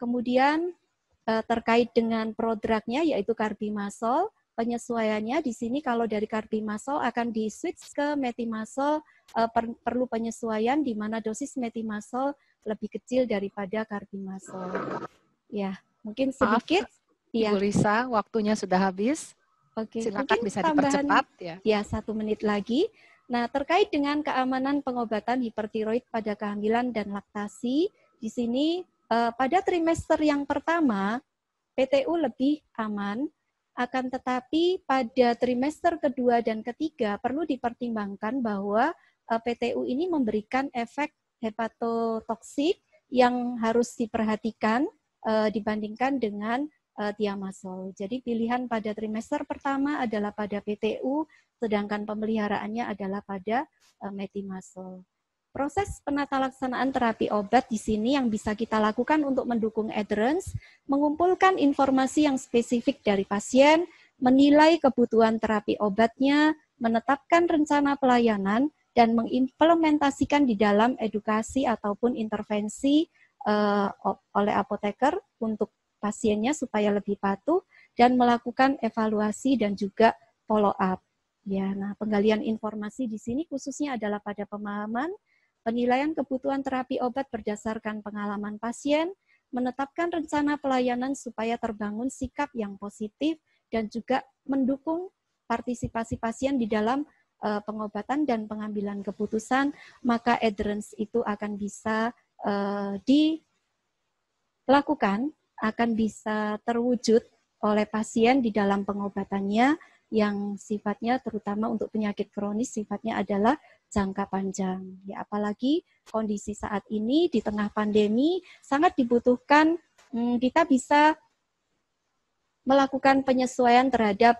Kemudian terkait dengan prodrugnya yaitu carbimasol, penyesuaiannya di sini kalau dari carbimasol akan di-switch ke metimasol, perlu penyesuaian di mana dosis metimasol lebih kecil daripada carbimasol. Ya, mungkin sedikit. Maaf, Ibu Lisa, waktunya sudah habis. Oke, Silakan mungkin bisa tambahan dipercepat ya. Ya, 1 menit lagi. Nah, terkait dengan keamanan pengobatan hipertiroid pada kehamilan dan laktasi, di sini pada trimester yang pertama PTU lebih aman, akan tetapi pada trimester kedua dan ketiga perlu dipertimbangkan bahwa PTU ini memberikan efek hepatotoksik yang harus diperhatikan dibandingkan dengan thiamasol. Jadi pilihan pada trimester pertama adalah pada PTU, sedangkan pemeliharaannya adalah pada metimasol. Proses penata laksanaan terapi obat di sini yang bisa kita lakukan untuk mendukung adherence, mengumpulkan informasi yang spesifik dari pasien, menilai kebutuhan terapi obatnya, menetapkan rencana pelayanan, dan mengimplementasikan di dalam edukasi ataupun intervensi oleh apoteker untuk pasiennya supaya lebih patuh, dan melakukan evaluasi dan juga follow up. Ya, nah penggalian informasi di sini khususnya adalah pada pemahaman, penilaian kebutuhan terapi obat berdasarkan pengalaman pasien, menetapkan rencana pelayanan supaya terbangun sikap yang positif, dan juga mendukung partisipasi pasien di dalam pengobatan dan pengambilan keputusan, maka adherence itu akan bisa dilakukan, akan bisa terwujud oleh pasien di dalam pengobatannya yang sifatnya terutama untuk penyakit kronis sifatnya adalah jangka panjang. Ya, apalagi kondisi saat ini di tengah pandemi sangat dibutuhkan kita bisa melakukan penyesuaian terhadap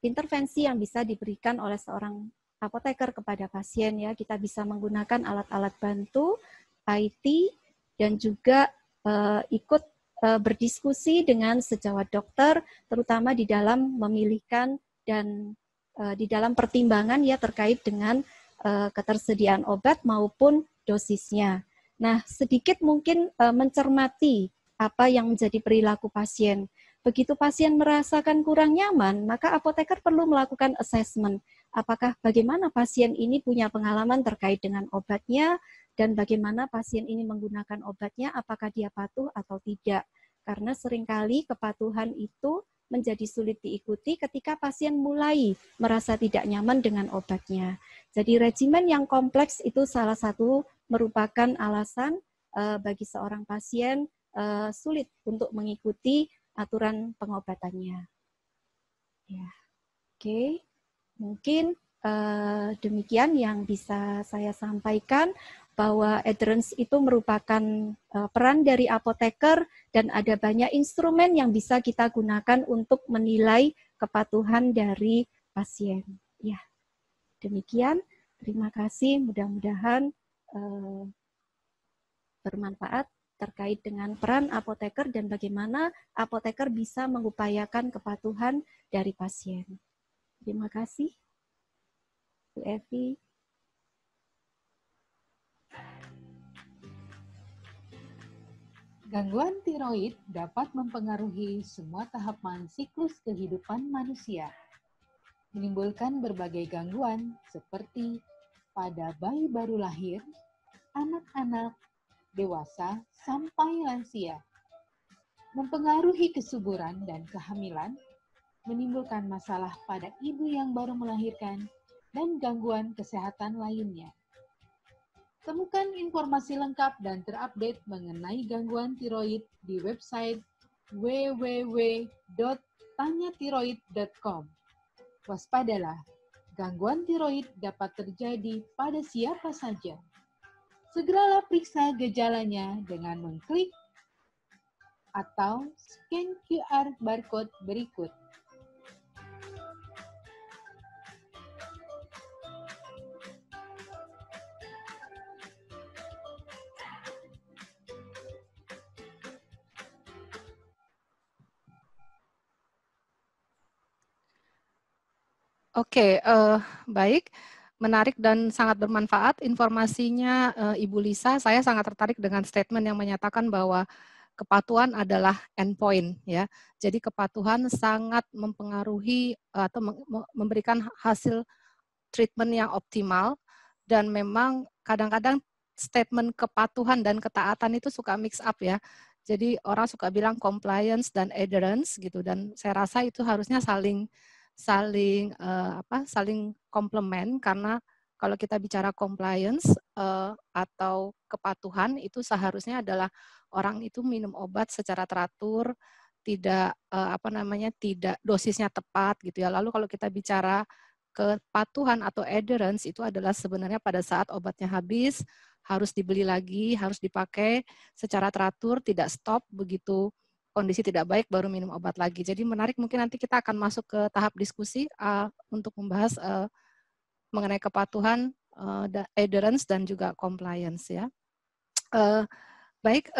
intervensi yang bisa diberikan oleh seorang apoteker kepada pasien. Ya, kita bisa menggunakan alat-alat bantu, IT, dan juga ikut berdiskusi dengan sejawat dokter, terutama di dalam memilihkan dan di dalam pertimbangan ya terkait dengan ketersediaan obat maupun dosisnya. Nah, sedikit mungkin mencermati apa yang menjadi perilaku pasien. Begitu pasien merasakan kurang nyaman, maka apoteker perlu melakukan assessment. Apakah bagaimana pasien ini punya pengalaman terkait dengan obatnya, dan bagaimana pasien ini menggunakan obatnya, apakah dia patuh atau tidak. Karena seringkali kepatuhan itu menjadi sulit diikuti ketika pasien mulai merasa tidak nyaman dengan obatnya. Jadi regimen yang kompleks itu salah satu merupakan alasan bagi seorang pasien sulit untuk mengikuti aturan pengobatannya. Ya, oke. Mungkin demikian yang bisa saya sampaikan, bahwa adherence itu merupakan peran dari apoteker dan ada banyak instrumen yang bisa kita gunakan untuk menilai kepatuhan dari pasien. Ya, demikian. Terima kasih. Mudah-mudahan bermanfaat terkait dengan peran apoteker dan bagaimana apoteker bisa mengupayakan kepatuhan dari pasien. Terima kasih, Bu Evi. Gangguan tiroid dapat mempengaruhi semua tahapan siklus kehidupan manusia, menimbulkan berbagai gangguan seperti pada bayi baru lahir, anak-anak, dewasa, sampai lansia. Mempengaruhi kesuburan dan kehamilan, menimbulkan masalah pada ibu yang baru melahirkan, dan gangguan kesehatan lainnya. Temukan informasi lengkap dan terupdate mengenai gangguan tiroid di website www.tanyatiroid.com. Waspadalah, gangguan tiroid dapat terjadi pada siapa saja. Segeralah periksa gejalanya dengan mengklik atau scan QR barcode berikut. Oke, baik. menarik dan sangat bermanfaat informasinya Ibu Lisa. Saya sangat tertarik dengan statement yang menyatakan bahwa kepatuhan adalah endpoint ya. Jadi kepatuhan sangat mempengaruhi atau memberikan hasil treatment yang optimal, dan memang kadang-kadang statement kepatuhan dan ketaatan itu suka mix up ya. Jadi orang suka bilang compliance dan adherence gitu, dan saya rasa itu harusnya saling komplement, karena kalau kita bicara compliance atau kepatuhan itu seharusnya adalah orang itu minum obat secara teratur, tidak tidak dosisnya tepat gitu ya. Lalu kalau kita bicara kepatuhan atau adherence itu adalah sebenarnya pada saat obatnya habis, harus dibeli lagi, harus dipakai secara teratur, tidak stop begitu kondisi tidak baik baru minum obat lagi. Jadi menarik, mungkin nanti kita akan masuk ke tahap diskusi untuk membahas mengenai kepatuhan, adherence dan juga compliance ya. Baik,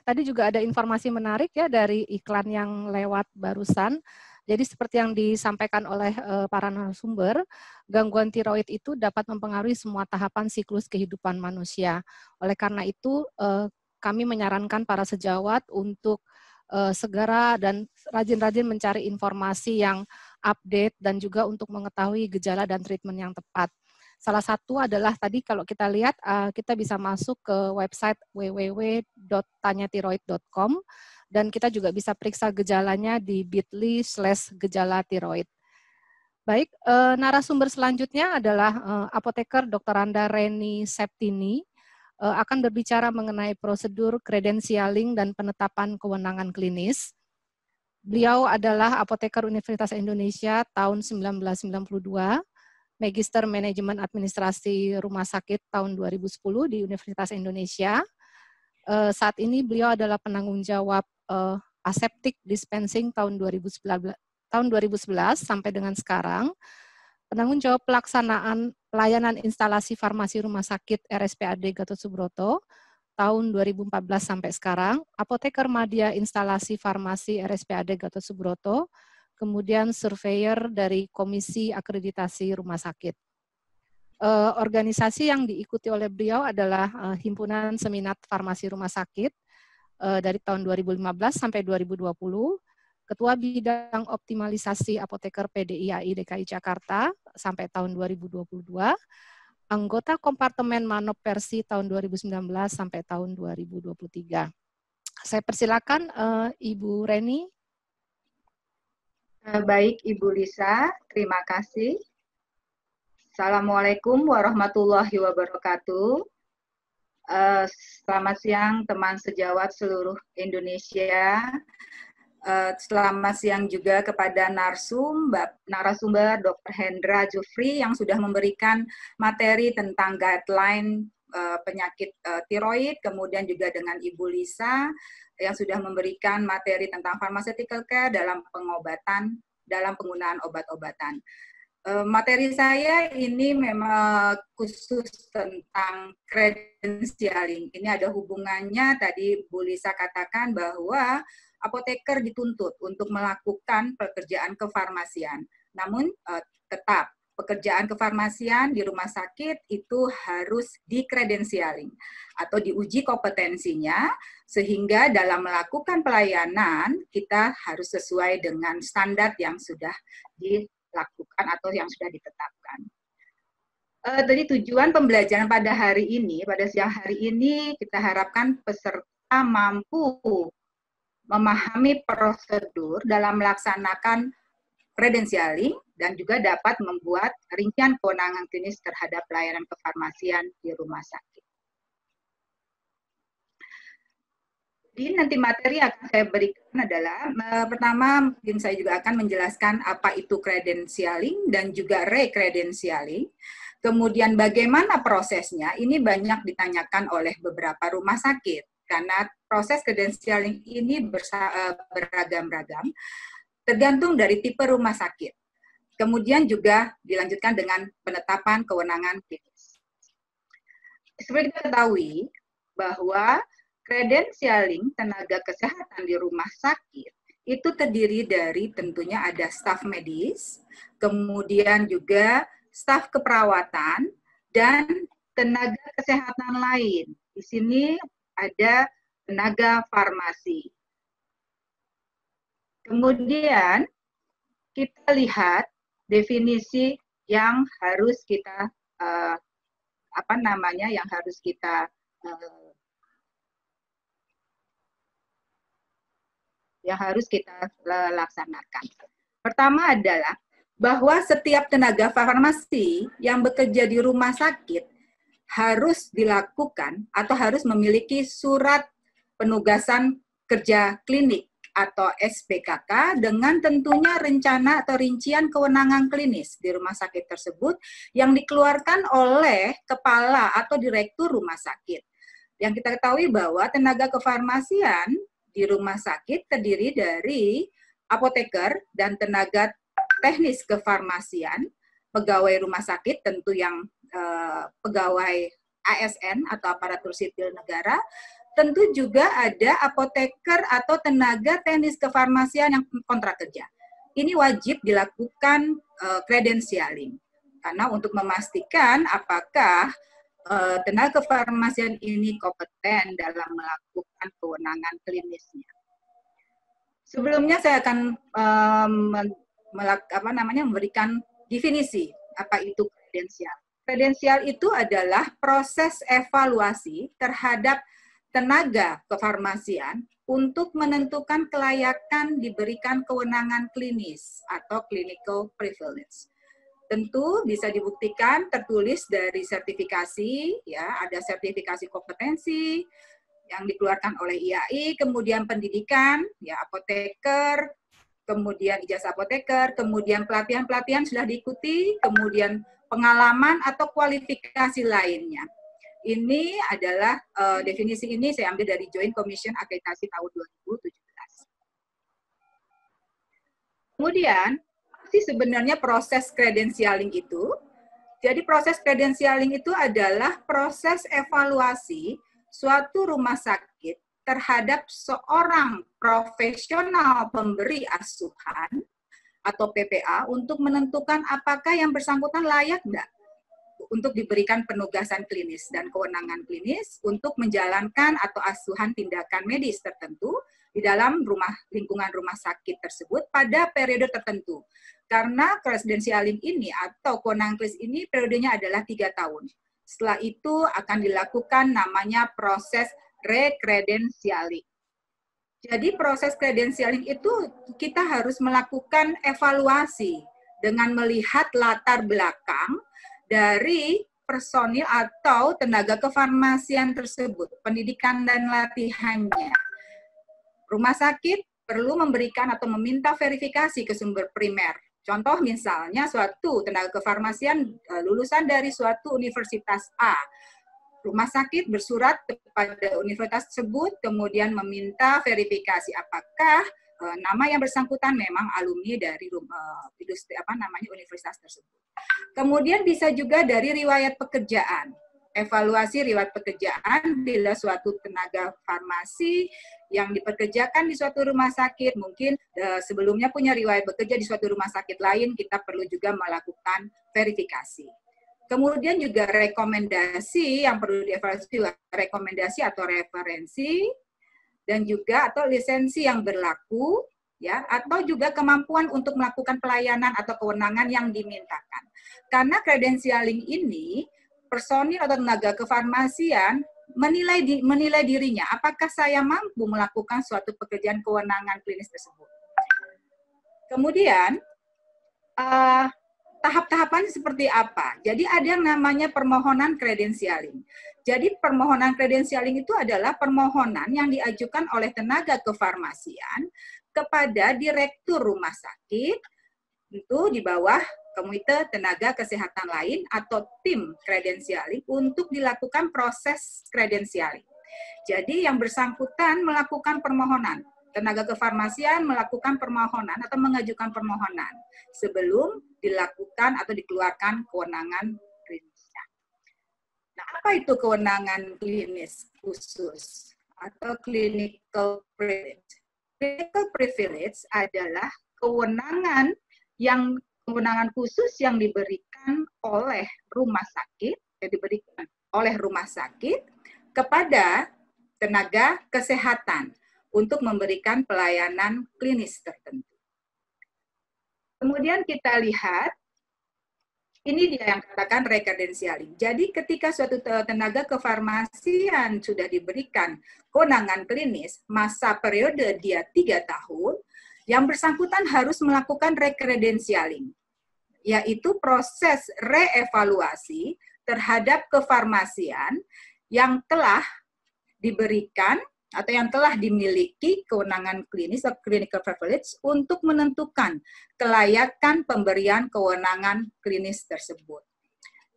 tadi juga ada informasi menarik ya dari iklan yang lewat barusan. Jadi seperti yang disampaikan oleh para narasumber, gangguan tiroid itu dapat mempengaruhi semua tahapan siklus kehidupan manusia. Oleh karena itu, kami menyarankan para sejawat untuk segera dan rajin-rajin mencari informasi yang update dan juga untuk mengetahui gejala dan treatment yang tepat. Salah satu adalah tadi kalau kita lihat, kita bisa masuk ke website www.tanyatiroid.com, dan kita juga bisa periksa gejalanya di bit.ly/gejala tiroid. Baik, narasumber selanjutnya adalah apoteker Dr. Anda Reni Septini, akan berbicara mengenai prosedur kredensialing dan penetapan kewenangan klinis. Beliau adalah apoteker Universitas Indonesia tahun 1992, Magister Manajemen Administrasi Rumah Sakit tahun 2010 di Universitas Indonesia. Saat ini beliau adalah penanggung jawab aseptic dispensing tahun 2011 sampai dengan sekarang. Penanggung jawab pelaksanaan layanan instalasi farmasi rumah sakit RSPAD Gatot Subroto tahun 2014 sampai sekarang. Apoteker Madya instalasi farmasi RSPAD Gatot Subroto, kemudian surveyor dari Komisi Akreditasi Rumah Sakit. Organisasi yang diikuti oleh beliau adalah Himpunan Seminat Farmasi Rumah Sakit dari tahun 2015 sampai 2020, Ketua Bidang Optimalisasi Apoteker PDIAI DKI Jakarta sampai tahun 2022, anggota Kompartemen Manop Persi tahun 2019 sampai tahun 2023. Saya persilakan Ibu Reni. Baik, Ibu Lisa, terima kasih. Assalamualaikum warahmatullahi wabarakatuh. Selamat siang teman sejawat seluruh Indonesia. Selamat siang juga kepada narasumber Dr. Hendra Jufri yang sudah memberikan materi tentang guideline penyakit tiroid, kemudian juga dengan Ibu Lisa yang sudah memberikan materi tentang pharmaceutical care dalam pengobatan, dalam penggunaan obat-obatan. Materi saya ini memang khusus tentang credentialing. Ini ada hubungannya, tadi Bu Lisa katakan bahwa apoteker dituntut untuk melakukan pekerjaan kefarmasian. Namun tetap pekerjaan kefarmasian di rumah sakit itu harus dikredensialing atau diuji kompetensinya, sehingga dalam melakukan pelayanan kita harus sesuai dengan standar yang sudah dilakukan atau yang sudah ditetapkan. Jadi tujuan pembelajaran pada hari ini, pada siang hari ini, kita harapkan peserta mampu memahami prosedur dalam melaksanakan credentialing dan juga dapat membuat rincian kewenangan klinis terhadap pelayanan kefarmasian di rumah sakit. Jadi nanti materi yang akan saya berikan adalah, pertama mungkin saya juga akan menjelaskan apa itu credentialing dan juga re-credentialing. Kemudian bagaimana prosesnya, ini banyak ditanyakan oleh beberapa rumah sakit, karena proses credentialing ini beragam-ragam, tergantung dari tipe rumah sakit. Kemudian juga dilanjutkan dengan penetapan kewenangan klinis. Seperti kita ketahui bahwa credentialing tenaga kesehatan di rumah sakit itu terdiri dari tentunya ada staf medis, kemudian juga staf keperawatan, dan tenaga kesehatan lain. Di sini ada tenaga farmasi. Kemudian kita lihat definisi yang harus kita laksanakan. Pertama adalah bahwa setiap tenaga farmasi yang bekerja di rumah sakit harus dilakukan atau harus memiliki surat penugasan kerja klinik atau SPKK dengan tentunya rencana atau rincian kewenangan klinis di rumah sakit tersebut yang dikeluarkan oleh kepala atau direktur rumah sakit. Yang kita ketahui bahwa tenaga kefarmasian di rumah sakit terdiri dari apoteker dan tenaga teknis kefarmasian, pegawai rumah sakit tentu yang pegawai ASN atau aparatur sipil negara, tentu juga ada apoteker atau tenaga teknis kefarmasian yang kontrak kerja. Ini wajib dilakukan credentialing, karena untuk memastikan apakah tenaga kefarmasian ini kompeten dalam melakukan kewenangan klinisnya. Sebelumnya saya akan memberikan definisi apa itu kredensial. Kredensial itu adalah proses evaluasi terhadap tenaga kefarmasian untuk menentukan kelayakan diberikan kewenangan klinis atau clinical privilege. Tentu bisa dibuktikan tertulis dari sertifikasi, ya, ada sertifikasi kompetensi yang dikeluarkan oleh IAI, kemudian pendidikan, ya, apoteker, kemudian ijazah apoteker, kemudian pelatihan-pelatihan sudah diikuti, kemudian pengalaman atau kualifikasi lainnya. Ini adalah definisi ini saya ambil dari Joint Commission Akreditasi tahun 2017. Kemudian, apa sih sebenarnya proses credentialing itu? Jadi proses credentialing itu adalah proses evaluasi suatu rumah sakit terhadap seorang profesional pemberi asuhan atau PPA untuk menentukan apakah yang bersangkutan layak enggak untuk diberikan penugasan klinis dan kewenangan klinis untuk menjalankan atau asuhan tindakan medis tertentu di dalam lingkungan rumah sakit tersebut pada periode tertentu. Karena credentialing ini atau kewenangan klinis ini periodenya adalah 3 tahun. Setelah itu akan dilakukan namanya proses re-credentialing. Jadi proses credentialing itu kita harus melakukan evaluasi dengan melihat latar belakang dari personil atau tenaga kefarmasian tersebut, pendidikan dan latihannya. Rumah sakit perlu memberikan atau meminta verifikasi ke sumber primer. Contoh misalnya suatu tenaga kefarmasian lulusan dari suatu universitas A. Rumah sakit bersurat kepada universitas tersebut, kemudian meminta verifikasi apakah nama yang bersangkutan memang alumni dari universitas tersebut. Kemudian bisa juga dari riwayat pekerjaan. Evaluasi riwayat pekerjaan bila suatu tenaga farmasi yang dipekerjakan di suatu rumah sakit, mungkin sebelumnya punya riwayat bekerja di suatu rumah sakit lain, kita perlu juga melakukan verifikasi. Kemudian juga rekomendasi yang perlu dievaluasi, rekomendasi atau referensi, dan juga atau lisensi yang berlaku, ya, atau juga kemampuan untuk melakukan pelayanan atau kewenangan yang dimintakan. Karena credentialing ini, personil atau tenaga kefarmasian menilai dirinya, apakah saya mampu melakukan suatu pekerjaan kewenangan klinis tersebut. Kemudian, tahap-tahapannya seperti apa? Jadi ada yang namanya permohonan credentialing. Jadi permohonan credentialing itu adalah permohonan yang diajukan oleh tenaga kefarmasian kepada direktur rumah sakit, itu di bawah komite tenaga kesehatan lain atau tim credentialing untuk dilakukan proses credentialing. Jadi yang bersangkutan melakukan permohonan, tenaga kefarmasian melakukan permohonan atau mengajukan permohonan sebelum dilakukan atau dikeluarkan kewenangan klinisnya. Nah, apa itu kewenangan klinis khusus atau clinical privilege? Clinical privilege adalah kewenangan yang kewenangan khusus yang diberikan oleh rumah sakit, kepada tenaga kesehatan untuk memberikan pelayanan klinis tertentu. Kemudian kita lihat, ini dia yang katakan recredensialing. Jadi ketika suatu tenaga kefarmasian sudah diberikan kewenangan klinis, masa periode dia 3 tahun, yang bersangkutan harus melakukan recredensialing, yaitu proses reevaluasi terhadap kefarmasian yang telah diberikan atau yang telah dimiliki kewenangan klinis atau clinical privilege untuk menentukan kelayakan pemberian kewenangan klinis tersebut.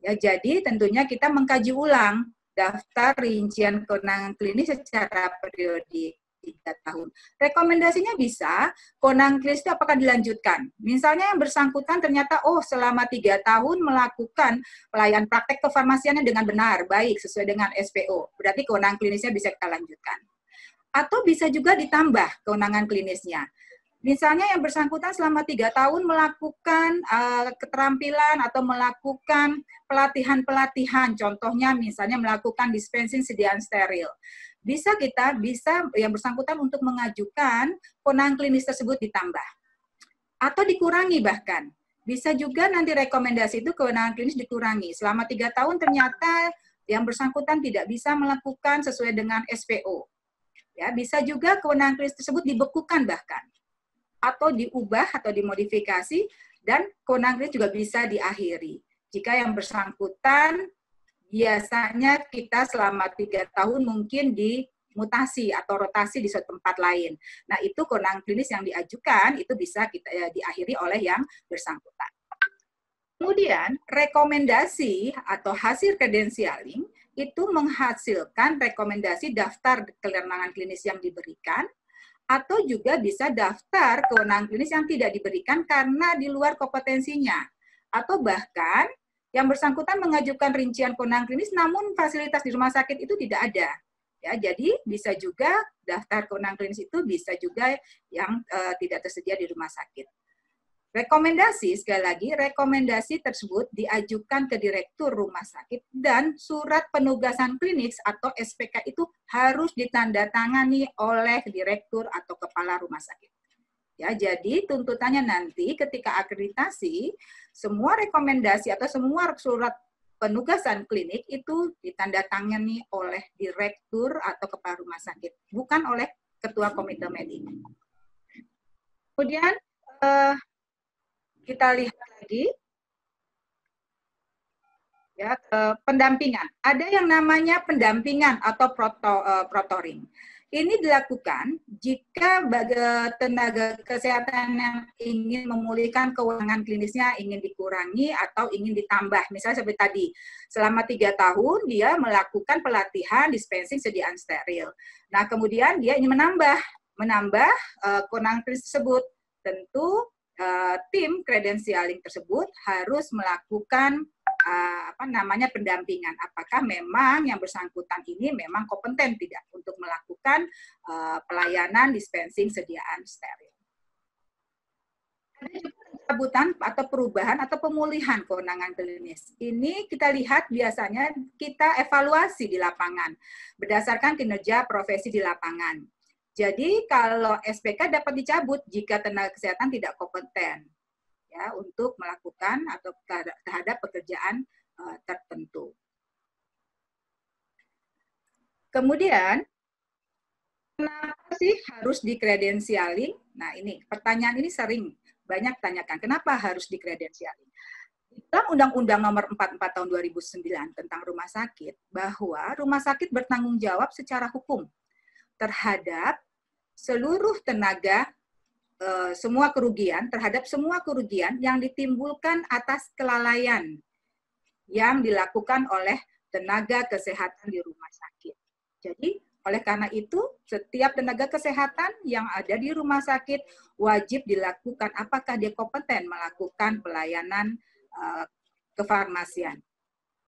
Ya, jadi tentunya kita mengkaji ulang daftar rincian kewenangan klinis secara periodik 3 tahun. Rekomendasinya bisa, kewenangan klinis itu apakah dilanjutkan? Misalnya yang bersangkutan ternyata, selama 3 tahun melakukan pelayanan praktek kefarmasiannya dengan benar, baik, sesuai dengan SPO. Berarti kewenangan klinisnya bisa kita lanjutkan. Atau bisa juga ditambah kewenangan klinisnya. Misalnya yang bersangkutan selama 3 tahun melakukan keterampilan atau melakukan pelatihan-pelatihan, contohnya misalnya melakukan dispensing sediaan steril. Bisa yang bersangkutan untuk mengajukan kewenangan klinis tersebut ditambah. Atau dikurangi bahkan. Bisa juga nanti rekomendasi itu kewenangan klinis dikurangi. Selama 3 tahun ternyata yang bersangkutan tidak bisa melakukan sesuai dengan SPO. Ya, bisa juga kewenangan klinis tersebut dibekukan bahkan. Atau diubah atau dimodifikasi, dan kewenangan klinis juga bisa diakhiri. Jika yang bersangkutan biasanya kita selama 3 tahun mungkin dimutasi atau rotasi di suatu tempat lain. Nah, itu kewenangan klinis yang diajukan itu bisa kita diakhiri oleh yang bersangkutan. Kemudian, rekomendasi atau hasil kredensialing itu menghasilkan rekomendasi daftar kewenangan klinis yang diberikan, atau juga bisa daftar kewenangan klinis yang tidak diberikan karena di luar kompetensinya. Atau bahkan yang bersangkutan mengajukan rincian kewenangan klinis namun fasilitas di rumah sakit itu tidak ada. Ya, jadi bisa juga daftar kewenangan klinis itu bisa juga yang tidak tersedia di rumah sakit. Rekomendasi, sekali lagi, rekomendasi tersebut diajukan ke direktur rumah sakit dan surat penugasan klinis atau SPK itu harus ditandatangani oleh direktur atau kepala rumah sakit. Ya, jadi tuntutannya nanti ketika akreditasi, semua rekomendasi atau semua surat penugasan klinik itu ditandatangani oleh direktur atau kepala rumah sakit, bukan oleh ketua komite medik. Kemudian kita lihat lagi ya, pendampingan. Ada yang namanya pendampingan atau protoring. Ini dilakukan jika tenaga kesehatan yang ingin memulihkan kewenangan klinisnya ingin dikurangi atau ingin ditambah. Misalnya seperti tadi, selama 3 tahun dia melakukan pelatihan dispensing sediaan steril. Nah, kemudian dia ingin menambah kewenangan klinis tersebut. Tentu tim kredensialing tersebut harus melakukan pendampingan. Apakah memang yang bersangkutan ini memang kompeten tidak untuk melakukan pelayanan dispensing sediaan steril. Ada juga pencabutan atau perubahan atau pemulihan kewenangan klinis. Ini kita lihat biasanya kita evaluasi di lapangan berdasarkan kinerja profesi di lapangan. Jadi kalau SPK dapat dicabut jika tenaga kesehatan tidak kompeten ya untuk melakukan atau terhadap pekerjaan tertentu. Kemudian, kenapa sih harus dikredensialing? Nah, ini pertanyaan ini sering banyak tanyakan. Kenapa harus dikredensialing? Dalam Undang-Undang Nomor 44 Tahun 2009 tentang rumah sakit, bahwa rumah sakit bertanggung jawab secara hukum terhadap seluruh tenaga terhadap semua kerugian yang ditimbulkan atas kelalaian yang dilakukan oleh tenaga kesehatan di rumah sakit. Jadi, oleh karena itu, setiap tenaga kesehatan yang ada di rumah sakit wajib dilakukan apakah dia kompeten melakukan pelayanan kefarmasian.